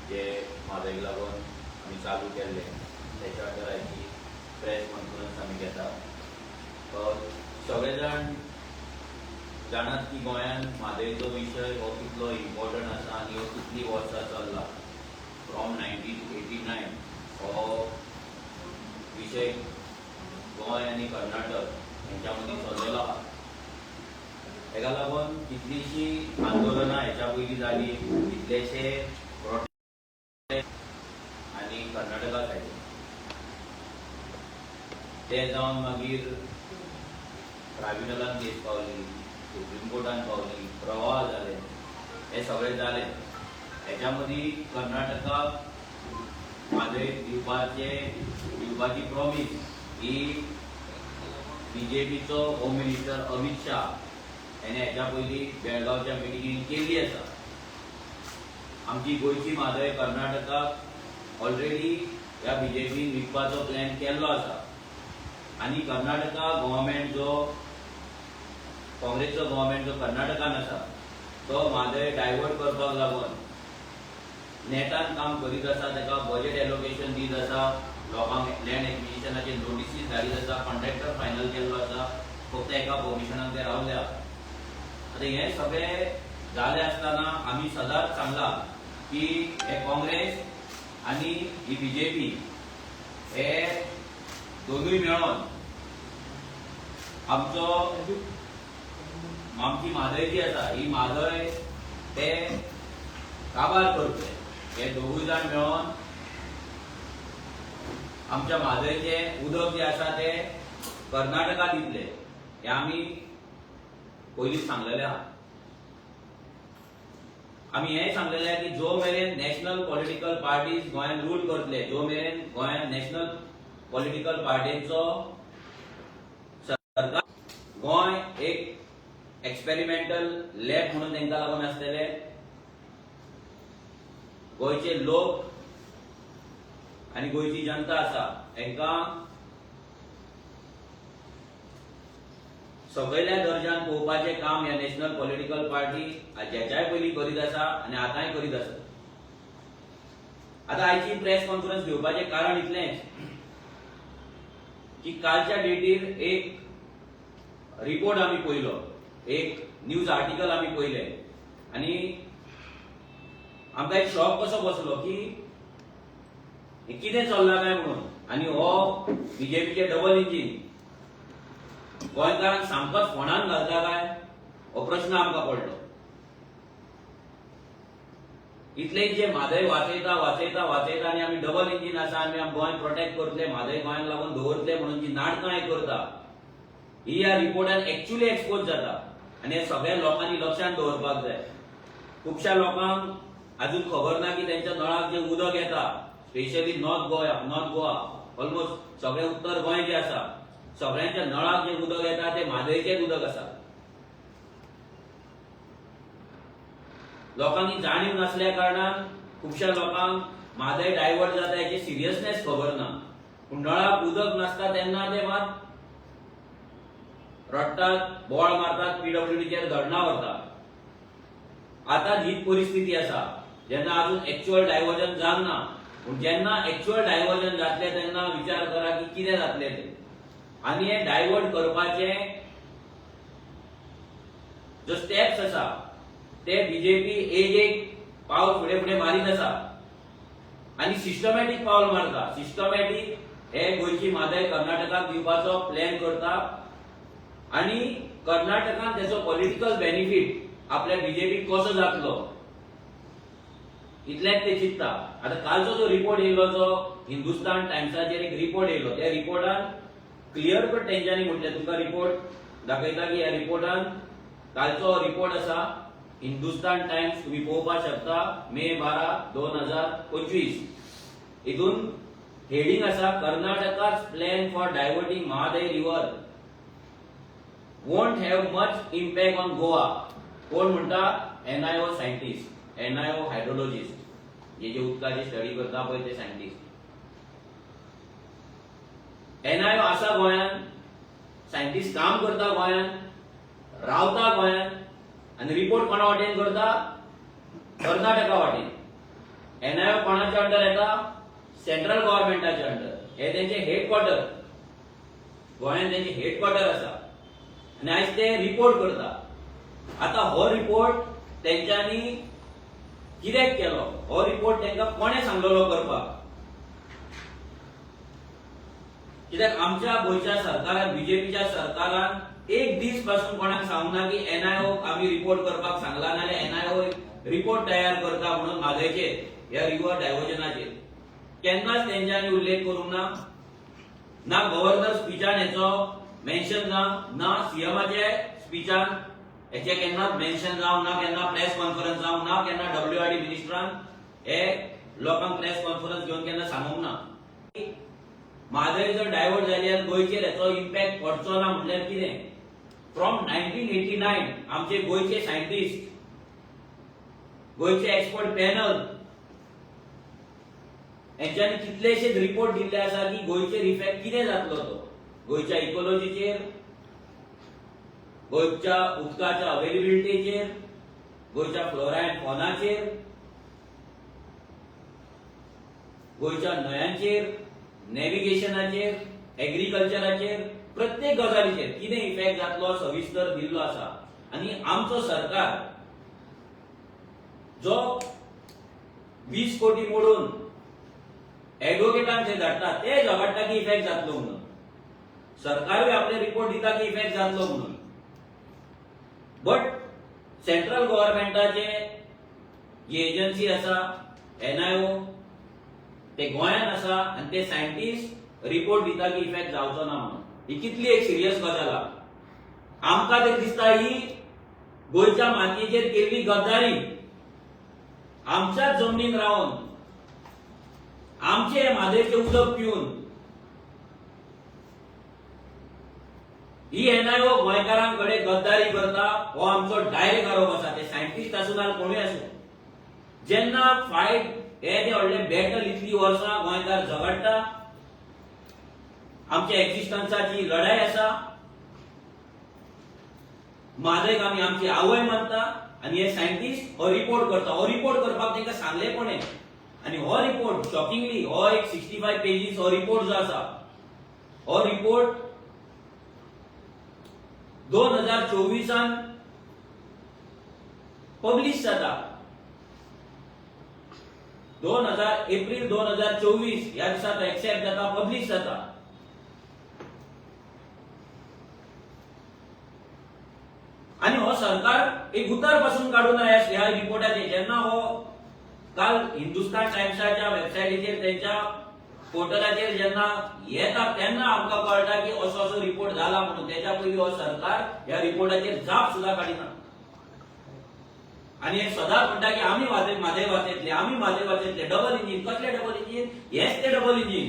जे म्हादयक लागून आमी चालू केल्ले त्याच्या आदाराची प्रेस कॉन्फरन्स आमी घेता। सगळे जाण जाणात की गोंयांत म्हादयचो विशय हो कितलो इम्पॉर्टंट आसा आनी हो कितली वर्सां चल्ला। फ्रॉम 1989 हो विशय गोंय आनी कर्नाटक हेंच्या मदीं चल्लेलो आहा। हेका लागून कितलीशी आंदोलनां हेच्या पयलीं जाली, कितलेशे प्रोटेस्ट आनी कर्नाटका सायडीन ते जावन मागीर ट्रायब्युनलान केस पावली, सुप्रीम कोर्टान पावली, प्रवाह जाले, हे सगळे जाले। हेच्या मदीं कर्नाटकाक म्हादय दिवपाची प्रॉमिस ही बीजेपीचो होम मिनिस्टर अमित शाह हेणे हेच्या पयलीं बेळगांवच्या मिटिंगेन केल्ली आसा। आमची गोंयची म्हादय कर्नाटकाक ऑलरेडी ह्या बीजेपीन विकपाचो प्लॅन केल्लो आसा आनी कर्नाटका गव्हर्मेंट जो काँग्रेसचो गव्हर्मेंट जो कर्नाटकान आसा तो म्हादय डायवर्ट करपाक लागून नेटान काम करीत आसा, ताका बजेट एलोकेशन दीत आसा, लोकांक लँड एक्विजिशनाचे नोटीसीस धाडीत आसा, कॉन्ट्रॅक्टर फायनल केल्लो आसा, फक्त एका परमिशनाक ते रावल्या। आता हे सगळे जाले आसतना आमी सदांच सांगला की हे काँग्रेस आनी ही बीजेपी हे दोनूय मेळोन आमची म्हादय जी आसा ही म्हादय ते काबार करतले। हे दोगूय जाण मेळोन आमच्या म्हादयचे उदक जे आसा ते कर्नाटका दितले, हे आमी पयलींच सांगलेले आहा। आमी हेंय सांगलेले की जो मेरेन नॅशनल पॉलिटिकल पार्टीज गोंयांत रूल करतले, जो मेरेन गोंयांत नॅशनल पॉलिटिकल पार्टींचो सरकार, गोंय एक एक्सपेरिमेंटल लॅब म्हणून तांकां लागून आसतले। गोंयचे लोक आनी गोंयची जनता आसा हांकां सगळ्या दर्जान पळोवपाचें काम ह्या नॅशनल पॉलिटिकल पार्टी जेच्याय पयलीं करीत आसा आनी आतांय करीत आसा। आतां आयची प्रेस कॉन्फरन्स घेवपाचें कारण इतलेंच की कालच्या डेटीर एक रिपोर्ट आमी पळयलो, एक न्यूज आर्टिकल आमी पळयले आनी आमकां एक शॉक कसो बसलो की हे कितें चल्लां काय म्हणून। आनी हो बीजेपीचे डबल इंजीन गोंयकारांक सामकोच फोंडान घालता काय हो प्रश्न आमकां पडलो। इतले जे म्हादय वाचयता आनी आमी डबल इंजीन आसा आमी गोंय प्रोटेक्ट करतले, म्हादय गोंयांक लागून दवरतले म्हणून जी नाटकां हे करता ही ह्या रिपोर्टान एक्चुअली एक्सपोज जाता आनी हे सगळ्या लोकांनी लक्षांत दवरपाक जाय। खुबश्या लोकांक अजून खबर ना की त्यांच्या नळाक जे उदक येता, स्पेशली नॉर्थ गोवा ऑलमोस्ट सगळे उत्तर गोंय जे आसा सगळ्यांच्या नळाक जे उदक येता ते म्हादयचेच उदक आसा। लोकांनी जाणीव नसल्या कारणान खुबश्या लोकांक म्हादय डायवर्ट जाता हेची सिरियसनेस खबर ना, पूण नळाक उदक नासता तेन्ना ते मात रडटात, बोवाळ मारतात, पीडब्ल्यूडीचेर धरणां व्हरतात। आतां हीच परिस्थिती आसा जेन्ना अजून एक्चुअल डायवर्जन जावंक ना, पूण जेन्ना एक्चुअल डायवर्जन जातले तेन्ना विचार करा की कितें जातलें तें। आनी हे डायवर्ट करपाचे जो स्टेप्स आसा ते बीजेपी एक पावल फुडें फुडें मारीत आसा आनी सिस्टमॅटीक पावल मारता। सिस्टमॅटीक हे गोंयची म्हादय कर्नाटकाक दिवपाचो प्लॅन करता आनी कर्नाटकान तेचो पॉलिटिकल बेनिफीट आपल्या बीजेपीक कसो जातलो इतलेंच ते चिंतता। आतां कालचो जो रिपोर्ट येयलो जो हिंदुस्तान टायम्साचेर एक रिपोर्ट येयलो त्या रिपोर्टान क्लियर कट तेंच्यांनी म्हटलें, तुमकां रिपोर्ट दाखयता की ह्या रिपोर्टान कालचो रिपोर्ट आसा हिंदुस्तान टायम्स तुम्ही पळोवपाक शकता मे 12, 2025 हितून हेडिंग आसा Karnataka's plan for diverting Mahadayi river won't have much impact on Goa। कोण म्हणटा? NIO सायंटिस्ट, NIO हायड्रोलॉजिस्ट, जे उदकाची स्टडी करता पळय ते सायंटिस्ट। NIO आसा गोंयांत, सायंटिस्ट काम करता गोंयांत, रावता गोंयांत आनी रिपोर्ट कोणा वाटेन करता? कर्नाटका वाटेन। NIO कोणाच्या अंडर येता? सेंट्रल गव्हर्नमेंटाच्या अंडर. हे त्यांचे हेडक्वार्टर, गोंयांत त्यांचे हेडक्वार्टर आसा आणि आयज ते रिपोर्ट करता. आता हो रिपोर्ट तेंच्यांनी कित्याक केलो? हो रिपोर्ट तांकां कोणे सांगलेलो करपाक? कित्याक आमच्या गोंयच्या सरकारान, बीजेपीच्या सरकारान एक दीस पासून कोणाक सांगना की NIO आमी रिपोर्ट करपाक सांगला, नाल्यार NIO रिपोर्ट तयार करता म्हणून म्हादयचेर, ह्या रिव्हर डायव्हर्जनाचेर. केन्नाच तेंच्यांनी उल्लेख करूंक ना. ना गव्हर्नर स्पीचान हेचो मेन्शन ना सीएमाचे स्पीचान हेचे केन्नाच मेन्शन जावंक ना, केन्ना प्रेस कॉन्फरन्स जावंक ना, केन्ना WRD मिनिस्टरान हे लोकांक प्रेस कॉन्फरन्स घेवन केन्ना सांगूंक ना. म्हादय जर डायवर्ट जाली जाल्यार गोंयचेर हेचो इम्पॅक्ट पडचो ना म्हटल्यार कितें? फ्रॉम 1989 आमचे गोंयचे सायंटिस्ट, गोंयचे एक्सपर्ट पॅनल हेंच्यांनी कितलेशेच रिपोर्ट दिल्ले आसा की गोंयचेर इफेक्ट कितें जातलो तो. गोंयच्या इकोलॉजीचेर, गोंयच्या उदकाच्या अवेलेबिलिटीचेर, गोंयच्या फ्लोरा एंड फॉनाचेर, गोंयच्या न्हंयांचेर, नॅव्हिगेशनाचेर, एग्रीकल्चराचेर, प्रत्येक गजालीचेर कितें इफेक्ट जातलो सविस्तर दिल्लो आसा. आनी आमचो सरकार जो 20 कोटी मोडून एडव्होकेटांक थंय धाडटा ते झगडटा की इफेक्ट जातलो म्हणून. सरकारूय आपले रिपोर्ट दिता की इफेक्ट जातलो म्हणून. बट सेंट्रल गव्हर्नमेंटाचे जी एजन्सी आसा NIO ते गोंयांत आसा आनी ते सायंटिस्ट रिपोर्ट दिता की इफेक्ट जावचो ना म्हणून. ही कितली एक सिरियस गजाल आहा. आमकां ते दिसता ही गोंयच्या मातयेचेर केल्ली गद्दारी. आमच्याच जमनीन रावन आमचे म्हादयचे उदक पिवन ही NIO गोंयकारांकडे गद्दारी करता. हो आमचो डायरेक्ट आरोप आसा. ते सायंटिस्ट आसूं नाल्यार कोणूय आसूं. जेन्ना फायट हे व्हडले बॅटल इतली वर्सां गोंयकार झगडटा, आमच्या एक्झिस्टन्साची लढाई आसा, म्हादयक आमी आमची आवय मानता आनी हे सायंटिस्ट हो रिपोर्ट करता. हो रिपोर्ट करपाक तांकां सांगले कोणे? आनी हो रिपोर्ट शॉकिंगली हो एक 65 पेजीस हो रिपोर्ट जो आसा, हो रिपोर्ट 2024 पब्लिश जाता. 2000 एप्रिल 2024 ह्या दिसा तो एक्सेप्ट जाता, पब्लिश जाता. आणि हो सरकार एक उतर पासून काढून ह्या रिपोर्टाचे. जेन्ना हो काल हिंदुस्तान टाइम्साच्या वेबसायटीचेर त्यांच्या पोर्टलाचेर जेन्ना येता तेन्ना आमकां कळटा की असो असो रिपोर्ट जाला म्हणून. त्याच्या पयलीं हो सरकार ह्या रिपोर्टाचेर जाप सुद्धा काडिना. आणि हे सदांच म्हणटा की आमी म्हादय वाचयतले, आमी म्हादय वाचयतले. Double engine. कसले डबल इंजिन? हेच ते डबल इंजिन.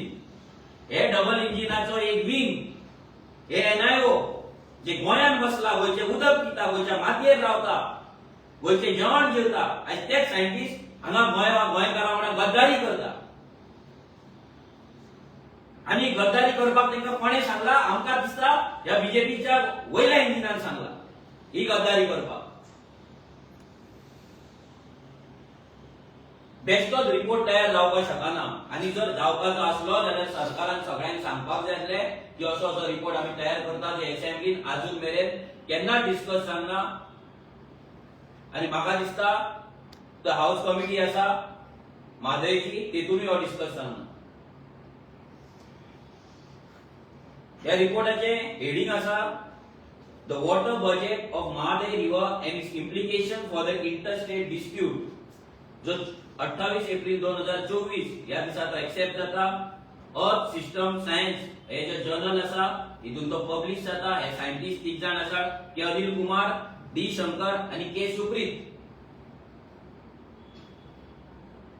हे डबल इंजिनाचो एक विंग हे NIO जे गोंयांत बसला, गोंयचे उदक पिता, गोंयच्या मातयेर रावता, गोंयचे जेवण जेवता, आयज तेच सायंटिस्ट हांगा गोंयकारां वांगडा गद्दारी करता. आनी गद्दारी करपाक तांकां कोणें सांगला? आमकां दिसता ह्या बीजेपीच्या वयल्या इंजिनान सांगला ही गद्दारी करपाक. बेश्टोच रिपोर्ट तयार जावपाक शकना. आनी जर जावपाचो आसलो जाल्यार सरकारान सगळ्यांक सांगपाक जाय आसलें की असो असो रिपोर्ट आमी तयार करता. जे असेंब्लीन आजून मेरेन केन्ना डिस्कस जावना. आनी म्हाका दिसता तो हाऊस कमिटी आसा म्हादयची, तेतूनय हो डिस्कस जावना. ह्या रिपोर्टाचे हेडिंग आसा the water budget of Mhadei river and it's implication for the interstate dispute, जो 28 एप्रिल 2024 ह्या दिसा तो एक्सेप्ट जाता. अर्थ सिस्टम सायन्स हे जे जर्नल आसा हितून तो पब्लिश जाता. हे सायंटिस्ट 3 जाण आसा के अनिल कुमार, डी शंकर आणि के सुप्रीत.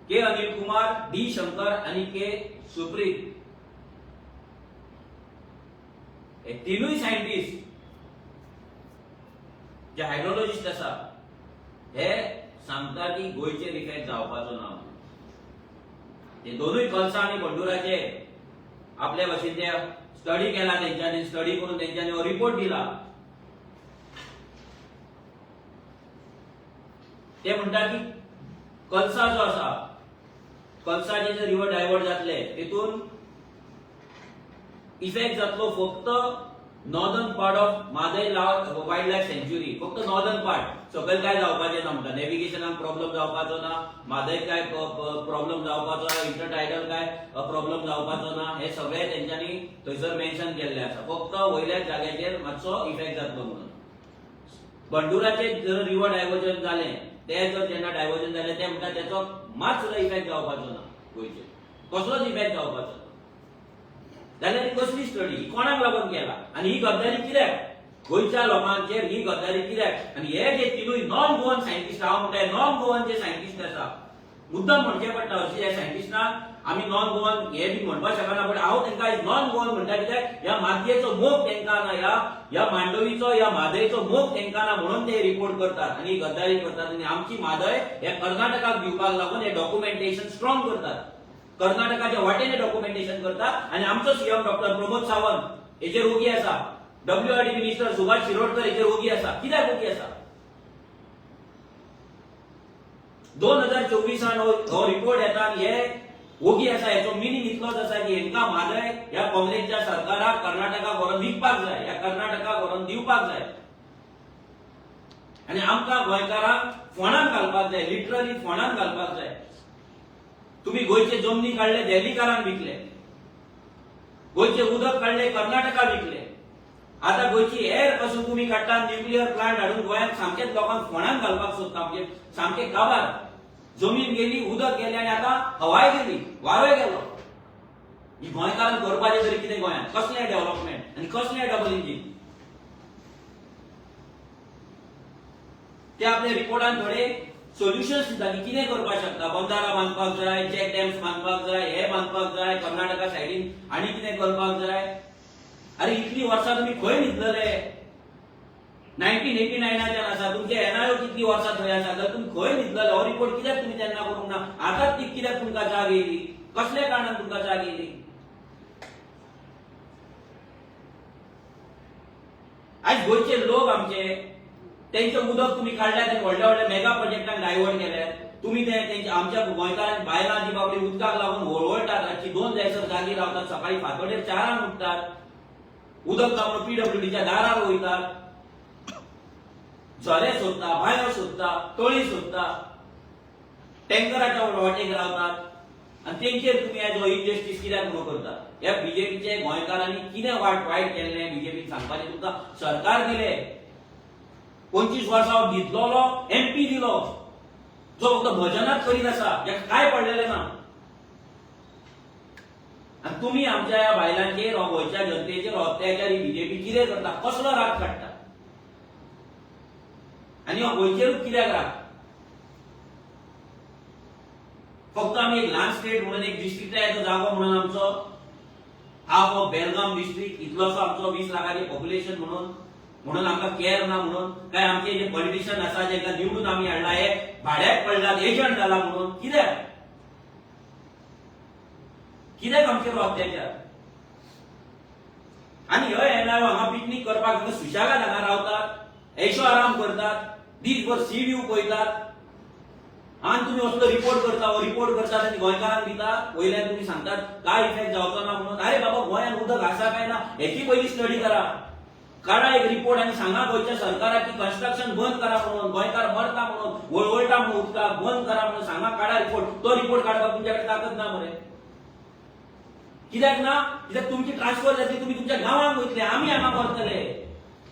के अनिल कुमार, डी शंकर आणि के सुप्रीत हे तिनूय सायंटिस्ट जे हायड्रोलॉजिस्ट आसा हे सांगता की गोंयचेर इफेक्ट जावपाचो ना. ते दोनूय कलसा आणि बंडुराचे आपल्या भाशेन ते स्टडी केला. तेंच्यांनी स्टडी करून तेंच्यांनी हो रिपोर्ट दिला. ते म्हणटा की कलसा जो आसा कलसाचे जे रिवर डायवर्ट जातले तेतून इफेक्ट जातलो फक्त northern part of Mhadei wild life सँच्युरी, फक्त नॉर्दर्न पार्ट. सकयल काय जावपाचें ना म्हणटा, नॅव्हिगेशनाक प्रॉब्लेम जावपाचो ना, म्हादय काय प्रॉब्लेम जावपाचो ना, इंटरटायडल काय प्रॉब्लेम जावपाचो ना, हे सगळे तेंच्यांनी थंयसर मेन्शन केल्ले आसा. फक्त वयल्या जाग्याचेर मातसो इफेक्ट जातलो म्हणून. बंडुराचे जर रिवर डायवर्जन जालें, ते जर जेन्ना डायवर्जन जालें ते म्हणटा तेचो मात सुद्दां इफेक्ट जावपाचो ना गोंयचेर, कसलोच इफेक्ट जावपाचो ना. जाल्यार ही कसली स्टडी, कोणाक लागून केला आनी ही गद्दारी कित्याक? गोंयच्या लोकांचेर ही गद्दारी कित्याक? आनी हे जे तिनूय नॉन गोवन सायंटिस्ट, हांव म्हणटा नॉन गोवन जे सायंटिस्ट आसा, मुद्दम म्हणचें पडटा अशें ह्या सायंटिस्टांक आमी नॉन गोवन हे बी म्हणपाक शकना, बट हांव तांकां नॉन गोवन म्हणटा कित्याक ह्या मातयेचो मोग तांकां ना, ह्या मांडवीचो ह्या म्हादयचो मोग तांकां ना म्हणून ते रिपोर्ट करतात आनी गद्दारी करतात. आनी आमची म्हादय हे कर्नाटकाक दिवपाक लागून हे डॉक्युमेंटेशन स्ट्रॉंग करतात, कर्नाटकाच्या वाटेने डॉक्युमेंटेशन करतात. आणि आमचो सीएम डॉक्टर प्रमोद सावंत हेचेर ओगी आसा, WRD मिनिस्टर सुभाष शिरोडकर हेचेर ओगी आसा. कित्याक ओगी आसा? 2024 हो रिपोर्ट येता आनी हे ओगी आसा. हेचो मिनिंग इतलोच आसा की हेंकां म्हादय ह्या काँग्रेसच्या सरकाराक कर्नाटकाक व्हरून विकपाक जाय, ह्या कर्नाटकाक व्हरून दिवपाक जाय आनी आमकां गोंयकारांक फोंडांत घालपाक जाय, लिटरली फोंडांत घालपाक जाय. तुम्ही गोयचे जमनी काढले दिल्लीकारांक विकले, गोयचे उदक काढले कर्नाटका विकले. आता गोयची एअर पासून तुम्ही काढता, न्यूक्लियर प्लांट हाडून गोंयांत सामकेच लोकांक फोंडांत घालपाक सोदता. म्हणजे सामके काबार, जमीन गेली, उदक गेले आनी आता हवाय गेली, वारोय गेलो. ही गोंयकारांक करपाचें तरी कितें गोंयांत? कसलें डेव्हलपमेंट आनी कसलें डबल इंजिन? ते आपल्या रिपोर्टान थोडे सोल्युशन्स दिता की कितें करपाक शकता. बंधारा बांदपाक जाय, चॅक डॅम्स बांदपाक जाय, हे बांदपाक जाय, कर्नाटका सायडीन आनी कितें करपाक जाय. अरे इतली वर्सां तुमी खंय न्हिदलेले? 1989च्यान आसा, तुमचे NIO कितली वर्सां थंय आसा, जाल्यार तुमी खंय न्हिदलेले? हो रिपोर्ट कित्याक तुमी तेन्ना करूंक ना? आतांच ती कित्याक तुमकां जाग येयली? कसल्या कारणान तुमकां जाग येयली? आज गोंयचे लोक आमचे त्यांचे उदक तुम्ही काढल्यात आणि व्हडल्या व्हडल्या मेगा प्रोजेक्टांक डायवर्ट केल्यात. तुम्ही ते आमच्या गोंयकारांक बायलां जी बाबडी उदकाक लागून वळवळटात, रातची 2 जायसर जागी रावतात, सकाळी फांतोडेर 4 उठतात, उदक लागून PWDच्या दारार वयतात, झरे सोदता, बांयो सोदता, तळी सोदता, टँकराच्या वाटेक रावतात आनी तेंचेर तुम्ही आज इनजस्टीस कित्याक म्हणून करता? ह्या बीजेपीचे गोंयकारांनी कितें वायट केलें बीजेपीक सांगपाचें तुमकां सरकार दिलें. 25 वर्सां घेतलोलो MP दिलो, जो फक्त भजनात करीत आसा, हेका काय पडलेलें ना. आनी तुमी आमच्या ह्या बायलांचेर हो गोंयच्या जनतेचेर अत्याचार ही बीजेपी कितें करता? कसलो राग काडटा? आनी हो गोंयचेरूच कित्याक राग? फक्त आमी एक ल्हान स्टेट म्हणून एक डिस्ट्रिक्टाचो जागो म्हणून आमचो हाफ ऑफ बेलगाम डिस्ट्रिक्ट इतलोसो आमचो 20 लाखाची पॉप्युलेशन म्हणून आमकां केअर ना म्हणून, काय आमचे जे पॉलिटिशियन आसा जेका निवडून आमी हाडला हे भाड्याक पडलात, एजंट जाला म्हणून? कित्याक आमचेर अत्याचार? आनी ह्यो NIO हांगा पिकनीक करपाक हांगा सुशागाद हांगा रावतात, ऐशो आराम करतात, दीसभर सी व्ह्यू पळयतात आनी तुमी असलो रिपोर्ट करतात आनी गोंयकारांक दितात. वयल्यान तुमी सांगतात काय इफेक्ट जावचो ना म्हणून. अरे बाबा, गोंयांत उदक आसा काय ना हेची पयली स्टडी करा, काढा एक रिपोर्ट आणि सांगा गोंयच्या सरकाराक की कन्स्ट्रक्शन बंद करा म्हणून, गोंयकार मरता म्हणून, वळवळटा म्हणून उदकाक बंद करा म्हणून सांगा, काढा रिपोर्ट. तो रिपोर्ट काडपाक तुमच्याकडे ताकद ना मरे? कित्याक ना? कित्याक तुमची ट्रान्सफर जातली, तुम्ही तुमच्या गांवांक वयतले, आमी हांगा मरतले.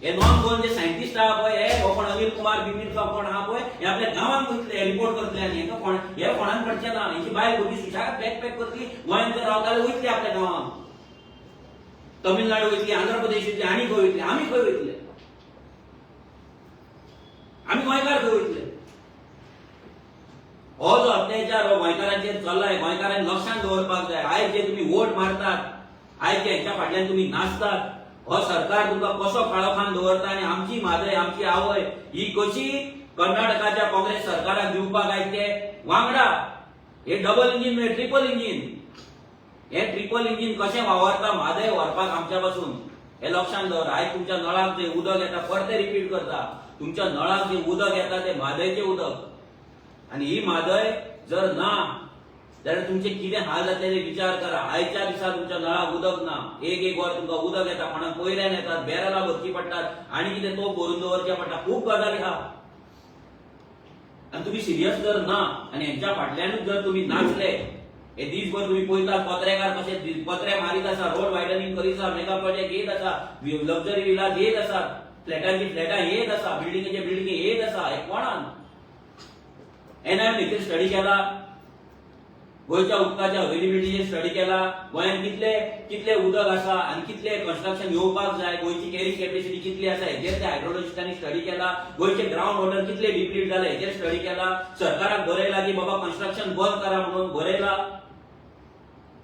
हे नॉन गोवन जे सायंटिस्ट आहा पळय, हे कोण अनिल कुमार बिमिर कोण आहा पळय, हे आपल्या गांवांक वयतले, रिपोर्ट करतले आनी हे फोंडान पडचे ना. हेची बायल भुरगीं सुशागाद बॅकपॅक करतली, गोंयांत जर रावताले वयतली आपल्या गांवांक, तमिळनाडू वयतली, आंध्र प्रदेश वयतली, आनी खंय वयतले? आमी खंय वयतले? आमी गोंयकार खंय वयतले? हो जो अत्याचार हो गोंयकारांचेर चल्लाय, गोंयकारांनी लक्षांत दवरपाक जाय. आयज जे तुम्ही वोट मारतात, आयज जे हेच्या फाटल्यान तुम्ही नाचतात, हो सरकार तुमकां कसो काळोखान दवरता आनी आमची म्हादय आमची आवय ही कशी कर्नाटकाच्या काँग्रेस सरकाराक दिवपाक आयज ते वांगडा हे डबल इंजिन म्हणजे ट्रिपल इंजिन, हे ट्रिपल इंजिन कशें वावरता म्हादय व्हरपाक आमच्या पासून, हे लक्षांत दवर. आयज तुमच्या नळाक जे उदक येता, परते रिपीट करता, तुमच्या नळाक जे उदक येता ते म्हादयचें उदक. आनी ही म्हादय जर ना जाल्यार तुमचे कितें हाल जातले विचार करा. आयच्या दिसा तुमच्या नळाक उदक ना, एक वर तुमकां उदक येता, कोणाक पयल्यान येतात, बेराला भरची पडटात, आनी कितें तो भरून दवरचें पडटा. खूब गजाली आहा. आनी तुमी सिरियस जर ना आनी हेंच्या फाटल्यानूच जर तुमी नाचले, हे दिसभर तुम्ही पळयतात पत्रेकार कशे पत्रे मारीत आसा, रोड वायडनिंग करीत आसा, मेगा प्रोजेक्ट येत आसा, लक्झरी विलाज येत आसात, फ्लॅटांची फ्लॅटां येत आसा, बिल्डिंगेचे बिल्डिंगी येत आसा. हे कोणान एनआयएन स्टडी केला, गोंयच्या उदकाच्या अवेलेबिलिटीचेर स्टडी केला, गोंयांत कितले कितले उदक आसा आनी कितले कन्स्ट्रक्शन येवपाक जाय, गोंयची कॅरिंग कॅपॅसिटी कितली आसा हेचेर त्या हायड्रोलॉजिस्टांनी स्टडी केला, गोंयचे ग्राउंड वॉटर कितले डिप्लीट जाले हेचेर स्टडी केला, सरकाराक बरयला की बाबा कन्स्ट्रक्शन बंद करा म्हणून बरयला.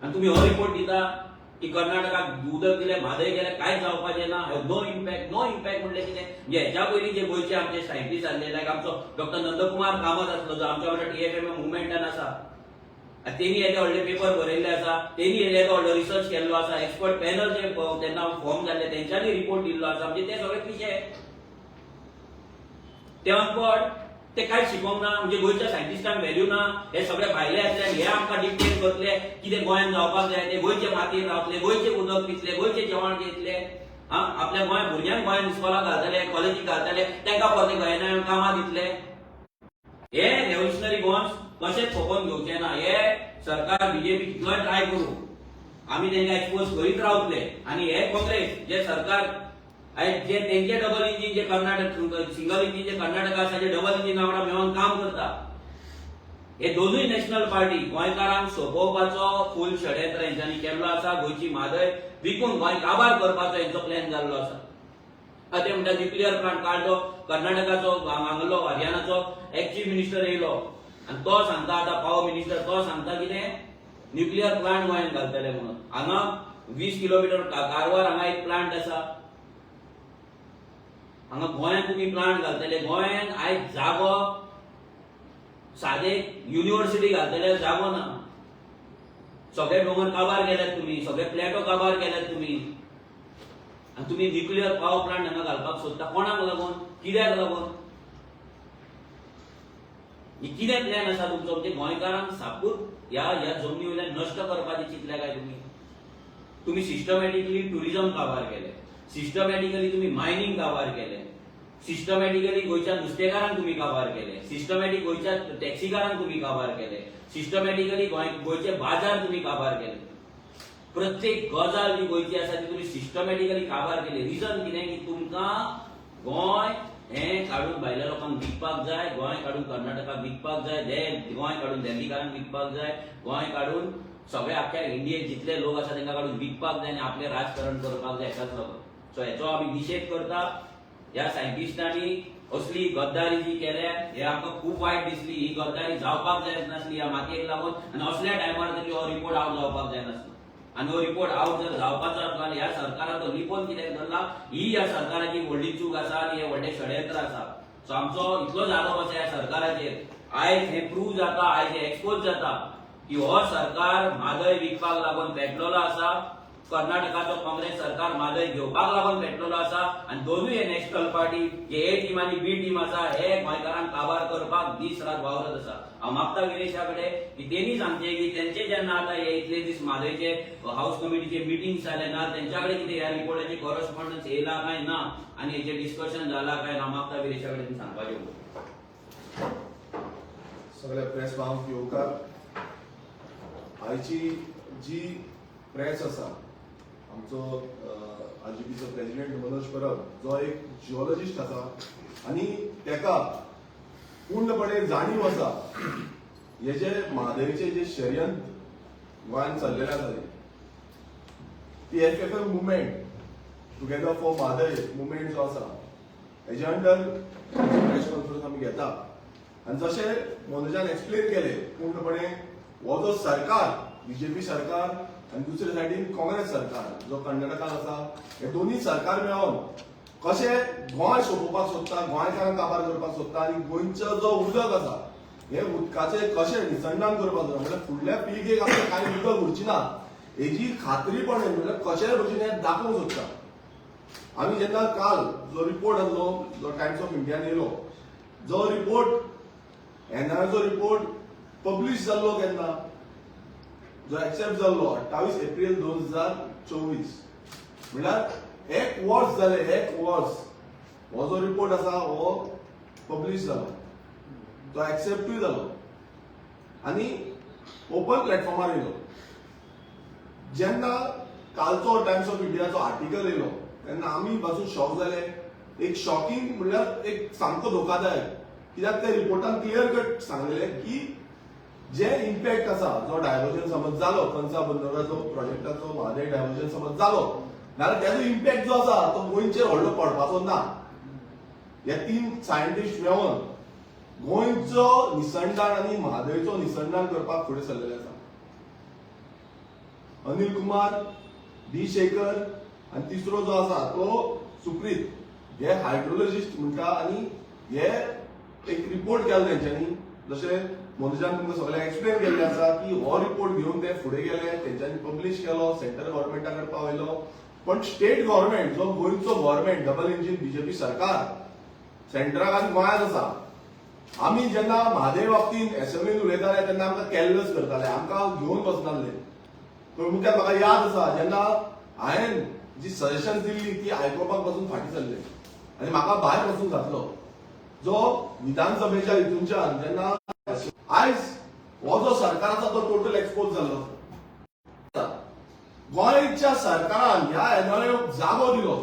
आनी तुमी हो रिपोर्ट दिता की कर्नाटकाक उदक दिले, म्हादय गेले, कांयच जावपाचें ना, नो इम्पॅक्ट. नो इम्पॅक्ट म्हणलें कितें? म्हणजे हेच्या पयलीं जे गोंयचे आमचे सायंटिस्ट आसले, लायक आमचो डॉक्टर नंदकुमार कामत आसलो, जो आमच्या वांगडा TFM मुवमेंटान आसा, तेणी येदे व्हडले पेपर बरयल्ले आसा, तेणी येदो व्हडलो रिसर्च केल्लो आसा, एक्सपर्ट पॅनल जे तेन्ना फॉर्म जाल्ले तेंच्यांनी रिपोर्ट दिल्लो आसा. म्हणजे ते सगळे पिशे, ते अनपड, ते कांयच शिकोवंक ना. म्हणजे गोंयच्या सायंटिस्टांक व्हॅल्यू ना. हे सगळे भायले येतले, हे आमकां डिक्टेट करतले कितें गोंयांत जावपाक जाय ते, गोंयचे मातयेंत रावतले, गोंयचे उदक पितले, गोंयचे जेवण घेतले, आपल्या गोंय भुरग्यांक गोंयांत इस्कॉलाक घालतले, कॉलेजीक घालतले, तांकां परते गोंयांत कामां दितले. हे रेव्होल्युशनरी बॉन्ड्स कशेंच खोपोवन घेवचे ना. हे सरकार बीजेपी कितलोय ट्राय करू, आमी तांकां एक्सपोज करीत रावतले. आनी हे काँग्रेस जे सरकार जे तेंचे डबल इंजिन जे कर्नाटक सिंगल इंजिन जे कर्नाटक आसा, जे डबल इंजिन वांगडा मेळोन काम करता, हे दोनूय नॅशनल पार्टी गोंयकारांक सोंपोवपाचो फूल षडयंत्र हेंच्यांनी केल्लो आसा. गोंयची म्हादय विकून गोंय काबार करपाचो हेंचो प्लॅन जाल्लो आसा. ते म्हणटा न्युक्लियर प्लांट काडलो, कर्नाटकाचो हांगलो हरियाणाचो एक चीफ मिनिस्टर येयलो आनी तो सांगता, आतां पावर मिनिस्टर तो सांगता कितें न्युक्लियर प्लांट गोंयांत घालतले म्हणून. हांगा 20 किलोमीटर कारवार हांगा एक प्लांट आसा, हांगा गोंयांत तुमी प्लांट घालतले. गोंयांत आयज जागो सादे युनिव्हर्सिटी घालतले जागो ना. सगळे डोंगर काबार केल्यात तुमी, सगळे प्लॅटो काबार केल्यात तुमी, आनी तुमी न्युक्लियर पावर प्लांट हांगा घालपाक सोदता. कोणाक लागून, कित्याक लागून? कितें प्लॅन आसा तुमचो? म्हणजे गोंयकारांक सापूच ह्या जमनी वयल्यान नश्ट करपाचे चिंतले काय तुम्ही सिस्टमॅटिकली टुरिझम काबार केले, सिस्टमॅटिकली तुम्ही मायनिंग काबार केले, सिस्टमॅटिकली गोंयच्या नुस्तेकारांक तुम्ही काबार केले, सिस्टमॅटिक गोंयच्या टॅक्सीकारांक तुम्ही काबार केले, सिस्टमॅटिकली गोंयचे बाजार तुम्ही काबार केले. प्रत्येक गजाल जी गोंयची आसा ती तुम्ही सिस्टमॅटिकली काबार केली. रिजन कितें की तुमकां गोंय हें काडून भायल्या लोकांक विकपाक जाय, गोंय काडून कर्नाटकाक विकपाक जाय, गोंय काडून दिल्लीकारांक विकपाक जाय, गोंय काडून सगळे आख्या इंडियेत जितले लोक आसा तांकां काडून विकपाक जाय आनी आपलें राजकारण करपाक जाय. हेकाच लागून सो हेचो आमी निशेध करता. ह्या सायंटिस्टांनी असली गद्दारी जी केल्या हे आमकां खूब वायट दिसली. ही गद्दारी जावपाक जाय नासली ह्या मातयेक लागून, आनी असल्या टायमार तरी हो रिपोर्ट आवट जावपाक जाय नासलो. आनी हो रिपोर्ट आवट जर जावपाचो आसलो आनी ह्या सरकाराचो लिपोवन कितें धरला, ही ह्या सरकाराची व्हडली चूक आसा आनी हे व्हडलें षडयंत्र आसा. सो आमचो इतलो जादव आसा ह्या सरकाराचेर. आयज हें प्रूव जाता, आयज हें एक्सपोज जाता की हो सरकार म्हादय विकपाक लागून पेटलेलो आसा. कर्नाटकाचो काँग्रेस सरकार म्हादय घेवपाक लागून पेटलेलो आसा आनी दोनूय हे नॅशनल पार्टी जे ए टीम आनी बी टीम आसा हे गोंयकारांक काबार करपाक दीस रात वावरत आसा. हांव मागता गिरीशा कडेन की तेणी सांगचें की तेंचे जेन्ना आतां हे इतले दीस म्हादयचे हाऊस कमिटीचे मिटिंग्स जाले ना, तेंच्या कडेन कितें ह्या रिपोर्टाची कॉरस्पॉन्डन्स येयला काय ना आनी हेचेर डिस्कशन जाला काय ना, मागता गिरीशा कडेन सांगपाचें. सगळ्या प्रेस भावांक येवकार. आयची जी प्रेस आसा, आमचो आरजीपीचो प्रेसिडेंट मनोज परब जो एक जिओलॉजिस्ट आसा आनी तेका पूर्णपणे जाणीव आसा हे जे म्हादयचे जे षडयंत्र गोंयांत चल्लेले आसा ती FFM movement together for Mhadei movement जो आसा हेजे अंडर प्रेस कॉन्फरन्स आमी घेता. आनी जशें मनोजान एक्सप्लेन केले पूर्णपणे हो जो सरकार बीजेपी सरकार आनी दुसरे सायडीन काँग्रेस सरकार जो कर्नाटकान आसा, हे दोन्ही सरकार मेळोन कशें गोंय सोंपोवपाक सोदता, गोंयकारांक काबार करपाक सोदता आनी गोंयचो जो उदक आसा हे उदकाचे कशें निसंधान करपाक जाय, म्हणजे फुडल्या पिळगेक आमकां कांय उदक उरची ना हेजी खात्रीपणे म्हणजे कशेय भशेन हें दाखोवंक सोदता. आमी जेन्ना काल जो रिपोर्ट आसलो जो टायम्स ऑफ इंडियान येयलो, जो रिपोर्ट एनआरचो रिपोर्ट पब्लीश जाल्लो केन्ना जो एक्सेप्ट जाल्लो 28 एप्रिल 2024 म्हणल्यार 1 वर्स जाले 1 वर्स हो जो रिपोर्ट आसा हो पब्लिश जालो तो एक्सेप्टूय जालो आनी ओपन प्लॅटफॉर्मार येयलो जेन्ना कालचो टायम्स ऑफ इंडियाचो आर्टिकल येयलो तेन्ना आमी पासून शॉक जाले एक शॉकिंग म्हणल्यार एक सामको धोकादायक कित्याक त्या रिपोर्टान क्लियर कट सांगलेले की जे इम्पॅक्ट आसा जो डायव्हर्जन समज जालो कंसा बंदराचो प्रोजेक्टाचो म्हादय डायव्हर्जन समज जालो जाल्यार त्याचो इम्पॅक्ट जो आसा तो गोंयचेर व्हडलो पडपाचो ना हे 3 सायंटिस्ट मेळोन गोंयचो निसंधान आनी म्हादयचो निसंधान करपाक फुडें सरलेले आसा अनिल कुमार डी शेखर आनी तिसरो जो आसा तो सुप्रीत हे हायड्रोलॉजिस्ट म्हणटा आनी हे एक रिपोर्ट केला तेंच्यांनी जशें मनोजान तुमकां सगळ्यांक एक्सप्लेन केल्लें आसा की हो रिपोर्ट घेवन ते फुडें गेले तेंच्यांनी पब्लीश केलो सेंट्रल गव्हर्मेंटा कडेन पावयलो पण स्टेट गव्हर्मेंट जो गोंयचो गव्हर्मेंट डबल इंजिन बीजेपी सरकार सेंट्राक आनी गोंयांत आसा आमी जेन्ना म्हादय बाबतींत एसेंब्लीन उलयताले तेन्ना आमकां कॅरलेस करताले आमकां घेवन बसनासले मुख्यान म्हाका याद आसा जेन्ना हांवें जी सजेशन्स दिल्ली ती आयकोपाक पासून फाटीं सरले आनी म्हाका भायर वचूंक घातलो जो विधानसभेच्या हितूनच्यान जेन्ना आयज हो जो सरकार आसा तो टोटल एक्सपोज जाल्लो गोंयच्या सरकारान ह्या एनआयएक जागो दिलो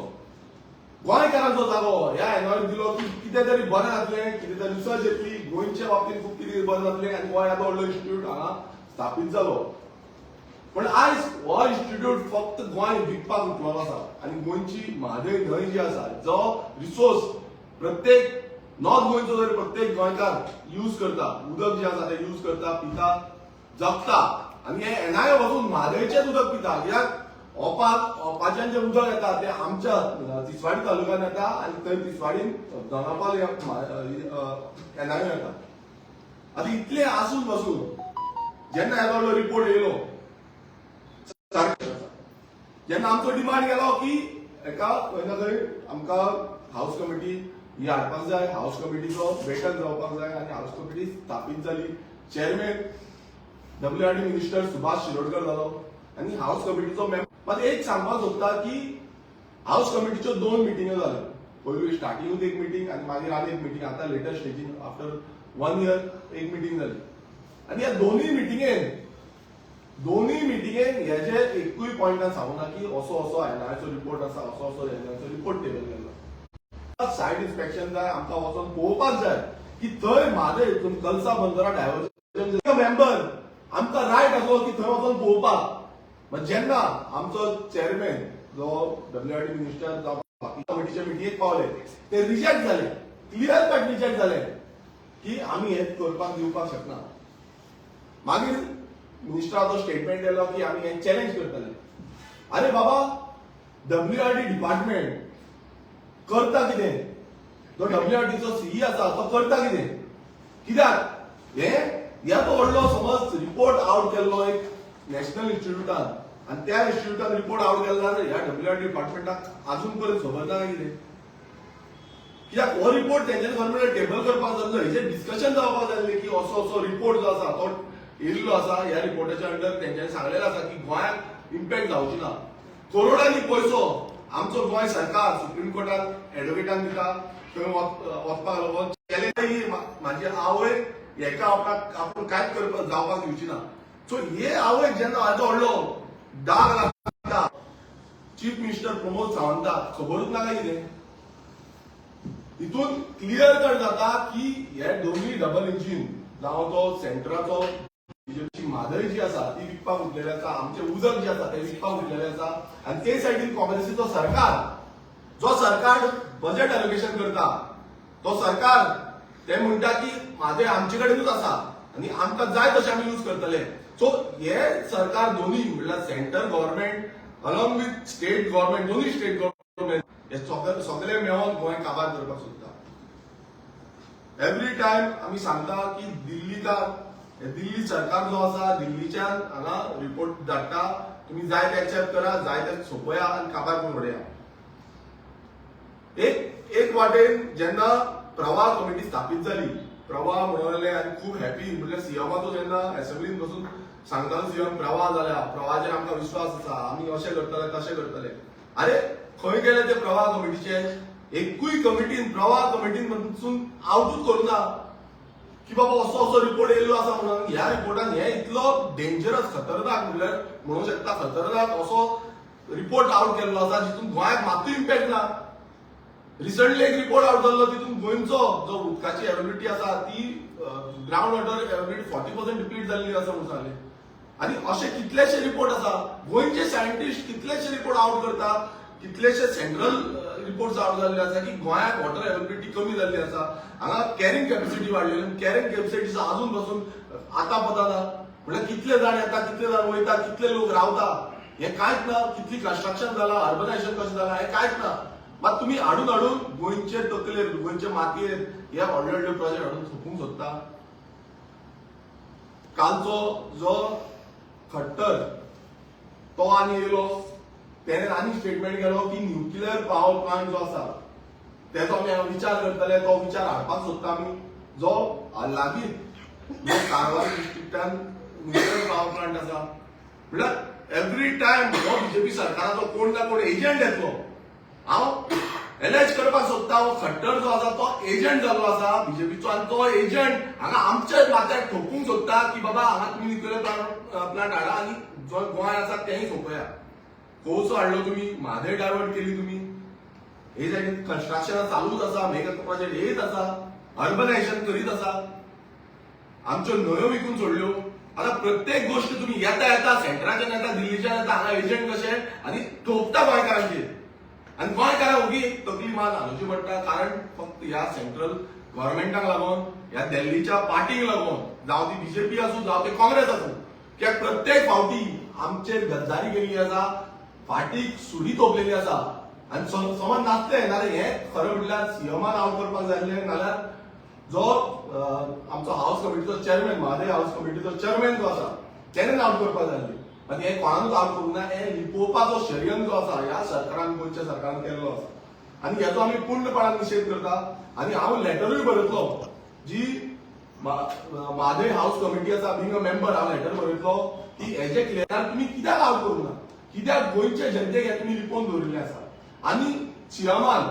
गोंयकारांचो जागो ह्या एनआयएक दिलो की कितें तरी बरें जातलें कितें तरी रिसर्च येतली गोंयच्या बाबतींत खूब कितें बरें जातलें आनी गोंय आतां व्हडलो इन्स्टिट्यूट हांगा स्थापीत जालो पण आयज हो इन्स्टिट्यूट फक्त गोंय विकपाक उठलेलो आसा आनी गोंयची म्हादय न्हंय जी आसा जो रिसोर्स प्रत्येक नॉर्थ गोंयचो जर प्रत्येक गोंयकार यूज करता उदक जे आसा ते यूज करता पिता जगता आनी हे एनआयए वचून म्हादयचेच उदक पिता कित्याक ओपाच्यान जे उदक येता ते आमच्या तिसवाडी तालुक्यात येता आनी थंय तिसवाडीन दोनापावल एनआयए येता आतां इतले आसून पासून जेन्ना येदो रिपोर्ट येयलो जेन्ना आमचो डिमांड केलो की एका खंय आमकां हाऊस कमिटी ही हाडपाक जाय हाऊस कमिटीचो बैठक जावपाक जाय आनी हाऊस कमिटी स्थापीत जाली chairman WRD minister Subhash Shirodkar जालो आनी हाऊस कमिटीचो मेंबर एक सांगपाक सोदता की हाऊस कमिटीच्यो 2 मिटिंग्यो जाल्यो पयलीं स्टार्टिंगूच एक मिटींग आनी मागीर आनी एक मिटींग आतां लेटस्ट स्टेजीन आफ्टर 1 इयर एक मिटींग जाली आनी ह्या दोनूय मिटिंगेन हेजे एकूय पॉयंटान सांगूना की असो एनआयएचो रिपोर्ट आसा असो एनआयएचो रिपोर्ट टेबल केल्लो सायट इन्स्पेक्शन जाय आमकां वचून पळोवपाक जाय की थंय म्हादय कलसा बंदरा डायव्हर्जन मेंबर आमकां रायट आसलो की थंय वचून पळोवपाक जेन्ना आमचो चेअरमॅन जो WRD मिनिस्टर जावं कमिटीच्या मिटिंगेक पावले ते रिजेक्ट जाले क्लियर कट रिजेक्ट जाले की आमी हे करपाक दिवपाक शकना मागीर मिनिस्टराचो स्टेटमेंट येयलो की आमी हे चॅलेंज करतले अरे बाबा WRD डिपार्टमेंट करता कितें जो WRDचो सीई आसा तो करता कितें कित्याक ह्या तो व्हडलो समज रिपोर्ट आउट केल्लो एक नॅशनल इन्स्टिट्यूटान आनी त्या इन्स्टिट्यूटान रिपोर्ट आउट केलो जाल्यार ह्या WRD डिपार्टमेंटाक आजून पर्यंत खबर ना कितें कित्याक हो रिपोर्ट तेंच्यानी गव्हर्मेंटान टेबल करपाक जाल्लो हेजेर डिस्कशन जावपाक जाल्लें की असो रिपोर्ट जो आसा तो येयल्लो आसा ह्या रिपोर्टाच्या अंडर तेंच्यानी सांगलेलें आसा की गोंयांक इम्पॅक्ट जावची ना करोडांनी पयसो आमचो गोंय सरकार सुप्रीम कोर्टात एडवोकेटान दिता थंय वचपाक लागून चॅलेंज म्हाजी आवय हेका आपूण कांयच करपाक जावपाक दिवची ना सो हे आवयक जेन्ना हाजो व्हडलो दाग लागता चीफ मिनिस्टर प्रमोद सावंताक खबरूच नाका कितें हितून क्लियर कट जाता की हे दोनूय डबल इंजिन जावं तो सेंट्राचो बीजेपीची म्हादय जी आसा ती विकपाक उठलेली आसा आमचे उदक जे आसा ते विकपाक उठलेले आसा आनी ते सायडीन काँग्रेसीचो सरकार जो सरकार बजेट एलोकेशन करता तो सरकार ते म्हणटा की म्हादय आमचे कडेनूच आसा आनी आमकां जाय तशें आमी यूज करतले सो हे सरकार दोनूय म्हणल्यार central government along with state government दोनूय स्टेट गव्हर्मेंट हे सगळे मेळोन गोंय काबार करपाक सोदता एवरी टायम आमी सांगता की दिल्ली सरकार जो आसा दिल्लीच्यान हांगा रिपोर्ट धाडटा तुम्ही जाय ते एक्सेप्ट करा जाय ते सोपया आनी काबार करून उडया एक वाटेन जेन्ना प्रवाह कमिटी स्थापीत जाली प्रवाह म्हणले आणि खूप हॅपी म्हणजे सीएमाचो जेन्ना असेंब्लीन बसून सांगतालो सीएम प्रवाह जाल्या प्रवाहाचेर आमकां विश्वास आसा आमी अशें करतले तशें करतले. अरे खंय गेले ते प्रवाह कमिटीचे? एकूय कमिटीन प्रवाह कमिटीन पसून आवटूच करूना की बाबा असो रिपोर्ट येयल्लो आसा म्हणून. ह्या रिपोर्टान हे इतलो डेंजरस खतरनाक म्हणल्यार म्हणू शकता खतरनाक असो रिपोर्ट आउट केल्लो आसा जितून गोंयाक मातूय इम्पॅक्ट ना. रिसंटली एक रिपोर्ट आउट जाल्लो तितून गोंयचो जो उदकाची अवेबिलिटी आसा ती ग्राउंड वॉटर अवेबिलिटी 40% डिप्लीट जाल्ली आसा म्हणून सांगले. आणि असे कितलेशे रिपोर्ट आसा गोंयचे सायंटिस्ट कितलेशे रिपोर्ट आउट करता कितलेशे सेंट्रल रिपोर्ट्स आउट जाल्ले आसा की गोंयाक वॉटर अवेबिलिटी कमी जाल्ली आसा. हांगा कॅरिंग कॅपॅसिटी वाडलेली कॅरिंग कॅपॅसिटीचो अजून पासून आतां पता ना. म्हणजे कितले जाण येता कितले जाण वयता कितले लोक रावता हे कांयच ना. कितली कन्स्ट्रक्शन जाला अर्बनायझेशन कशें जाला हे कांयच ना. मात तुम्ही हाडून हाडून गोंयचे तकलेर गोंयचे मातयेर हे व्हडले व्हडले प्रोजेक्ट हाडून सोपूंक सोदता. कालचो जो खट्टर तो आनी येयलो त्याने आनी स्टेटमेंट केलो की न्यूक्लियर पावर प्लांट जो आसा तेचो आमी विचार करतले. तो विचार हाडपाक सोदता आमी जो लागीं कारवार डिस्ट्रिक्टान न्यूक्लियर पावर प्लांट आसा. म्हणल्यार एवरी टायम हो बीजेपी सरकाराचो कोण ना कोण एजंट येतलो. हांव एलेज करपाक सोदता हो खट्टर जो आसा तो एजंट जाल्लो आसा बीजेपीचो आणि तो एजंट हांगा आमच्या माथ्याक ठोकूंक सोदता की बाबा हांगा तुमी न्यूक्लियर प्लांट हाडा आणि जो गोंय आसा तेंय सोंपया. कोळसो हाडलो तुमी म्हादय डायवर्ट केली तुमी हे सायडीन कन्स्ट्रक्शन चालूच आसा मेगा प्रोजेक्ट येत आसा अर्बनायझेशन करीत आसा आमच्यो न्हंयो विकून सोडल्यो. आता प्रत्येक गोष्ट तुम्ही येता येता सेंटराच्यान येता दिल्लीच्यान येता हांगा एजंट कशे आणि ठोकता गोंयकारांचेर. आणि गोंयकारांक ओगी एक तकली मात घालूची पडटा कारण फक्त ह्या सेंट्रल गव्हर्नमेंटाक लागून ह्या दिल्लीच्या पार्टीक लागून जावं ती बीजेपी आसूं जावं ते काँग्रेस आसूं कित्याक प्रत्येक फावटी आमचेर गद्दारी केली आसा फाटीक सुरी तोपलेली आसा. आणि समज नासले नाल्यार हे खरें म्हटल्यार सीएमान आउट करपाक जाय आसलें नाल्यार जो आमचो हाऊस कमिटीचो चेअरमॅन म्हादय हाऊस कमिटीचो चेअरमॅन जो आसा तेणेन आउट करपाक जाय आसलें. पण हे कोणानूच आउट करूंक ना. हे लिपोवपाचो षडयंत्र जो आसा ह्या सरकारान गोंयच्या सरकारान केल्लो आसा आणि हेचो आमी पूर्णपणान निशेध करता. आणि हांव लेटरूय बरयतलो जी म्हादय हाऊस कमिटी आसा बिंग अ मेंबर हांव लेटर बरयतलो की हेजे क्लियर तुमी कित्याक आउट करूंक ना कित्याक गोंयच्या जनतेक हे तुमी लिपोवन दवरिल्लें आसा. आणि सीएमान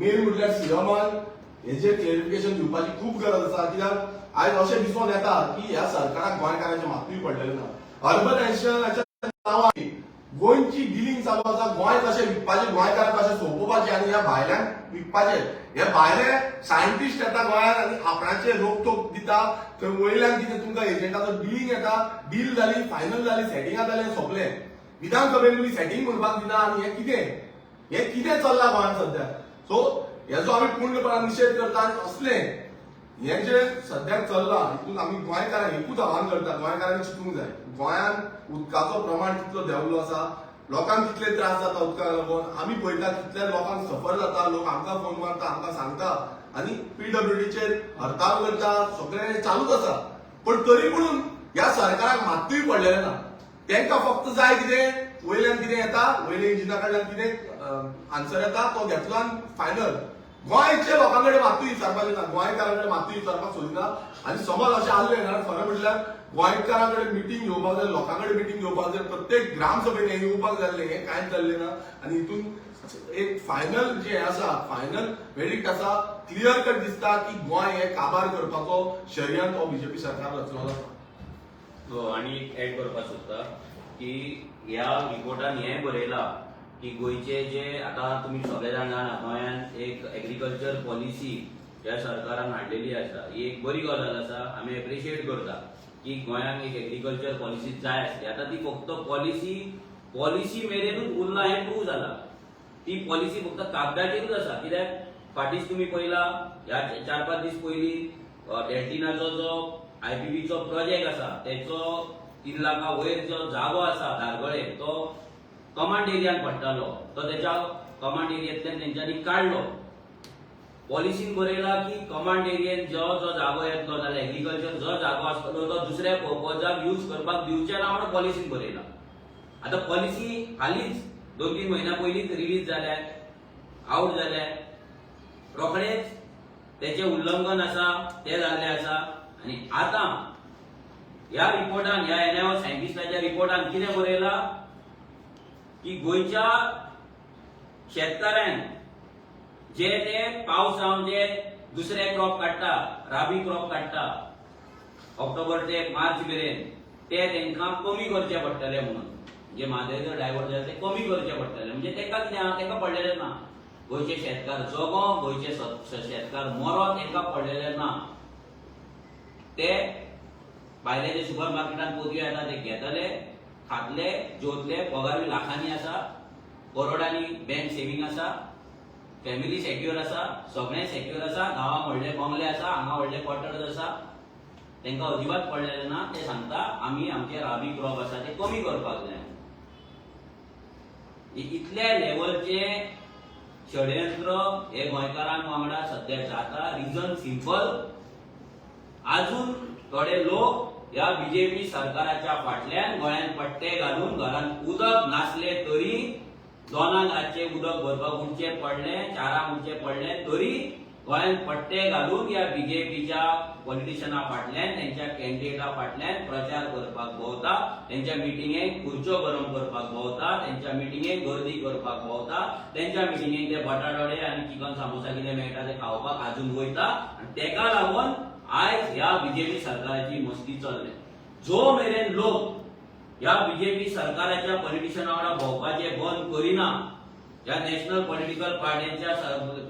मेन म्हटल्यार सीएमान हेजे क्लॅरिफिकेशन दिवपाची खूप गरज आसा. कित्याक आयज अशें दिसून येता की ह्या सरकाराक गोंयकारांचे मातूय पडलेलें ना. अर्बनायझेशनाच्या नांवान गोंयची डिलिंग चालू आसा. गोंय कशें विकपाचें गोंयकारांक कशें सोंपोवपाचें आणि ह्या भायल्यांक विकपाचें. हे भायले सायंटिस्ट येता गोंयांत आणि आपणाचे रोकटोक दिता. थंय वयल्यान कितें तुमकां एजंटाचो डिलिंग येता डील जाली फायनल जाली सेटिंगां जालें सोंपलें. विधानसभेन तुमी सेटिंग म्हणपाक दिना आणि हे कितें चल्लां गोंयांत सध्या. सो हेचो आमी पूर्णपणान निशेध करता. आनी असलें हे जे सद्याक चल्लां हितून आमी गोंयकारांक एकूच आव्हान करता गोंयकारांनी चिंतूंक जाय. गोंयांत उदकाचो प्रमाण कितलो देंवल्लो आसा लोकांक कितले त्रास जाता उदकाक लागून आमी पळयता कितल्या लोकांक सफर जाता. लोक आमकां फोन मारता आमकां सांगता आनी पीडब्ल्यूडीचेर हरताळ करता सगळें चालूच आसा. पण तरी पूण ह्या सरकाराक मातूय पडलेलें ना. तांकां फक्त जाय कितें वयल्यान कितें येता वयल्या इंजिना कडल्यान कितें आन्सर येता तो घेतलो आनी फायनल. गोंयच्या लोकां कडेन मातूय विचारपाचें ना गोंयकारां कडेन मातूय विचारपाक सोदिना. आनी समज अशें आसलें ना खरें म्हटल्यार गोंयकारां कडेन मिटींग घेवपाक जाय लोकां कडेन मिटींग घेवपाक जाय प्रत्येक ग्रामसभेन हें येवपाक जाल्लें हें कांयच जाल्लें ना. आनी हितून एक फायनल जे आसा फायनल वेरिक्ट आसा क्लियर कट दिसता की गोंय हें काबार करपाचो षडयंत्र हो बीजेपी सरकार रचलेलो आसा. सो आनी एक ऍड करपाक सोदता की ह्या रिपोर्टान हें बरयलां की गोंयचे जे आतां तुमी सगळे जाण जाणा गोंयांत एक एग्रीकल्चर पॉलिसी ह्या सरकारान हाडलेली आसा. ही एक बरी गजाल आसा आमी एप्रिशिएट करता की गोंयांक एक एग्रीकल्चर पॉलिसी जाय आसली. आतां ती फक्त पॉलिसी मेरेनूच उरला हें प्रूव जालां. ती पॉलिसी फक्त कागदाचेरूच आसा. कित्याक फाटींच तुमी पळयला ह्या 4-5 दीस पयलीं डेल्टिनाचो जो आयपीबीचो प्रोजेक्ट आसा तेचो 3 लाखा वयर जो जागो आसा धारगळे तो कमांड एरियान पडटालो तो तेच्या कमांड एरियांतल्यान तेंच्यांनी काडलो. पॉलिसीन बरयला की कमांड एरियेन जो जागो येतलो नाल्यार एग्रीकल्चर जो जागो आसतलो तो दुसऱ्या पर्पजाक यूज करपाक दिवचे ना म्हणून पॉलिसीन बरयला. आतां पॉलिसी हालींच 2-3 म्हयन्या पयलींच रिलीज जाल्या आउट जाल्या. रोखडेच त्याचे उल्लंघन आसा ते जाल्ले आसा आणि आता ह्या रिपोर्टान ह्या एनआयओ सायंटिस्टाच्या रिपोर्टान कितें बरयला की गोंयच्या शेतकऱ्यांक जे ते पावसावन जे दुसरे क्रॉप काडटा राबी क्रॉप काडटा ऑक्टोबर ते मार्च मेरेन ते तांकां कमी करचे पडटले म्हणून जे म्हादय डायवर्ट जाता ते कमी करचे पडटले म्हणजे तेका कितें आहा तेका पडलेले ना गोंयचे शेतकार जगो गोंयचे शेतकार मरो तेका पडलेले ना ते भायले जे सुपर मार्केटान पोतयो येता ते घेतले खातले जेवतले पगार बी लाखांनी आसा करोडांनी बँक सेविंग आसा फॅमिली सेक्युअर आसा सगळे सेक्युअर आसा गांवांत व्हडले बंगले आसा हांगा व्हडले क्वॉर्टर्स आसा तांकां अजिबात पडलेले ना ते सांगता आमी आमचे राबी क्रॉप आसा ते कमी करपाक जाय इतल्या लेवलचे षडयंत्र हे गोंयकारां वांगडा सध्या जाता रिजन सिंपल अजून थोडे लोक ह्या बीजेपी सरकाराच्या फाटल्यान गोंयांत पट्टे घालून घरांत उदक नासले तरी दोनांक रातचे उदक भरपाक उठचे पडले चारांक उठचे पडले तरी गोंयांत पट्टे घालून ह्या बीजेपीच्या पॉलिटिशियना फाटल्यान त्यांच्या कॅन्डिडेटा फाटल्यान प्रचार करपाक भोंवता त्यांच्या मिटिंगेक खुर्च्यो गरम करपाक भोंवता त्यांच्या मिटिंगेक गर्दी करपाक भोंवता त्यांच्या मिटिंगेक ते बटाटवडे आनी चिकन सामोसा कितें मेळटा ते खावपाक अजून वयता आनी तेका लागून आयज ह्या बीजेपी सरकाराची मस्ती चल्ले जो मेरेन लोक ह्या बीजेपी सरकाराच्या पॉलिटिशियना वांगडा भोंवपाचे बंद करिना ह्या नॅशनल पॉलिटिकल पार्ट्यांच्या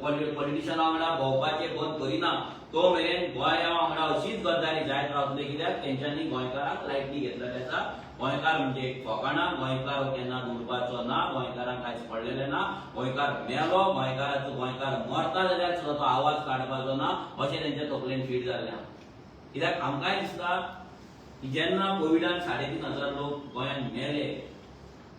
पॉलिटिशियना वांगडा भोंवपाचे बंद करिना तो मेरेन गोंया वांगडा अशीच गद्दारी जायत रावतली कित्याक तेंच्यांनी गोंयकारांक लायटली घेतलेले आसा गोंयकार म्हणजे फकाणां गोंयकार केन्ना उरपाचो ना गोंयकारांक कांयच पडलेलें ना गोंयकार मेलो गोंयकार मरता जाल्यार सुद्दां तो आवाज काडपाचो ना अशें तेंच्या तकलेन फीट जाल्लें आहा कित्याक आमकांय दिसता की जेन्ना कोविडान 3,500 लोक गोंयांत मेले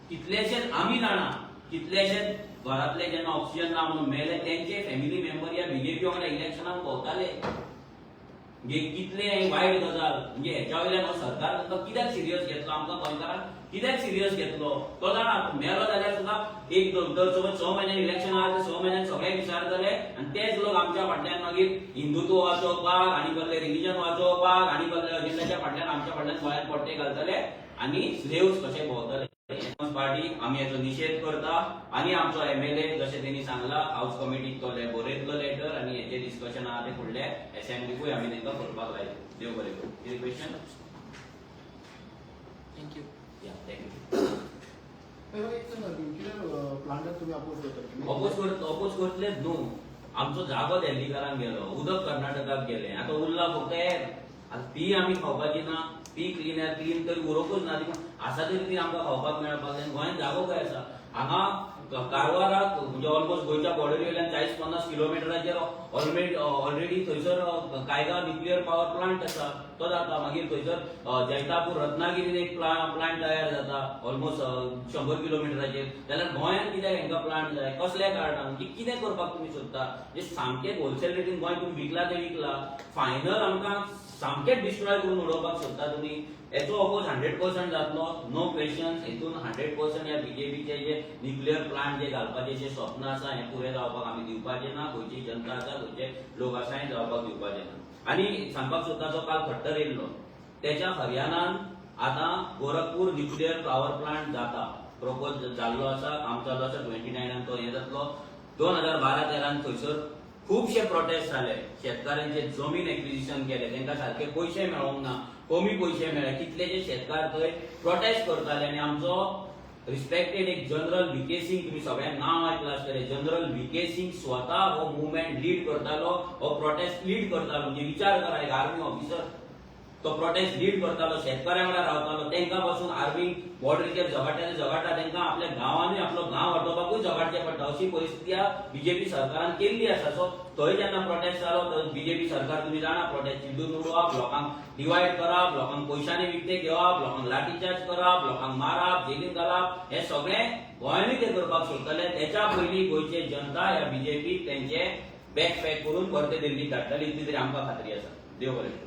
कितलेशेच आमी जाणा कितलेशेच घरातले जेन्ना ऑक्सिजन ना म्हणून मेले तेंचे फॅमिली मेंबर या बीजेपी वांगडा इलेक्शनाक भोंवताले म्हणजे कितले वायट गजाल म्हणजे हेच्या वयल्यान सरकार तांकां कित्याक सिरियस घेतलो आमकां गोंयकारांक कित्याक सिरियस घेतलो तो जाणा मेलो जाल्यार सुद्दां एक दर 6 म्हयने इलेक्शन आहा 6 म्हयन्यान सगळे विचारतले आनी तेच लोक आमच्या फाटल्यान मागीर हिंदुत्व वाचोवपाक आनी कसले रिलीजन वाचोवपाक आनी कसले अजेंडाच्या फाटल्यान आमच्या फाटल्यान गोंयांत पट्टे घालतले आनी स्लेव्स कशे भोंवतले पार्टी आम्ही याचो निषेध करता आणि आमचो एमएलए जशें तेणी सांगला हाऊस कमिटीक तो बरयतलो लेटर आणि हेचे डिस्कशन आहा ते फुडले असेंब्लीकूय आमी तांकां करपाक लायले देव बरें करूं कितें क्वेश्चन थँक्यू या थँक्यू अपोज करतलेच न्हू आमचो जागो दिल्लीकारांक गेलो उदक कर्नाटकाक गेले आतां उरला फक्त एअर आतां ती आमी खावपाची ना ती क्लीन एअर क्लीन तरी उरोवपूच ना ती आसा तरी ती आमकां खावपाक मेळपाक जाय गोंयांत जागो खंय आसा हांगा कारवाराक म्हणजे ऑलमोस्ट गोंयच्या बॉर्डरी वयल्यान 40-50 किलोमिटराचेर ऑलरेडी थंयसर कायगांव न्युक्लियर पावर प्लांट आसा तो जाता मागीर थंयसर जैतापूर रत्नागिरीन एक प्लांट तयार जाता ऑलमोस्ट 100 किलोमिटराचेर जाल्यार गोंयांत कित्याक हांकां प्लांट जाय कसल्या कारणान म्हणजे कितें करपाक तुमी सोदता म्हणजे सामकें होलसेल रेटीन गोंय तुमी विकला ते विकला फायनल आमकां सामकेच डिस्ट्रॉय करून उडोवपाक सोदता तुमी हेचो अपोज 100% जातलो नो क्वेश्चन हेतून 100% ह्या बीजेपीचे जे न्युक्लियर प्लांट जे घालपाचे जे स्वप्न आसा हे पुरे जावपाक आमी दिवपाचे ना गोंयची जनता आसा गोंयचे लोक आसा हे जावपाक दिवपाचे ना आनी सांगपाक सोदता जो काल खट्टर येयल्लो तेच्या हरियाणान आतां गोरखपूर न्युक्लियर पावर प्लांट जाता प्रपोज जाल्लो आसा काम चालू आसा 29 तो हे जातलो 2012-13 थंयसर खूबशे प्रोटेस्ट जाले शेतकारांचे जमीन एक्विजिशन केले तांकां सारखे पैसे मेळोंक ना कमी पैसे मेळ्ळे कितलेशे शेतकार थंय प्रोटेस्ट करताले आनी आमचो रिस्पेक्टेड एक जनरल व्ही.के. सिंग तुम्ही सगळ्यांक नांव आयकलां आसतलें जनरल व्ही.के. सिंग स्वता हो मुवमेंट लीड करतालो हो प्रोटेस्ट लीड करतालो म्हणजे विचार करा एक आर्मी ऑफिसर तो प्रोटेस्ट लीड करतालो शेतकऱ्यां वांगडा रावतालो तांकां पासून आर्मी बॉर्डरीचेर झगडटा तांकां आपल्या गांवांनी आपलो गांव वाटोवपाकूय झगडचें पडटा अशी परिस्थिती ह्या बीजेपी सरकारान केल्ली आसा सो थंय जेन्ना प्रोटेस्ट जालो तर बीजेपी सरकार तुमी जाणा प्रोटेस्ट चिड्डून उडोवप लोकांक डिवायड करप लोकांक पयशांनी विकते घेवप लोकांक लाठीचार्ज करप लोकांक मारप जेलीन घालप हे सगळें गोंयांनी ते करपाक सोदताले तेच्या पयलीं गोंयचे जनता ह्या बीजेपीक तेंचे बॅग पॅक करून परते दिल्लीक धाडटली इतली तरी आमकां खात्री आसा देव बरें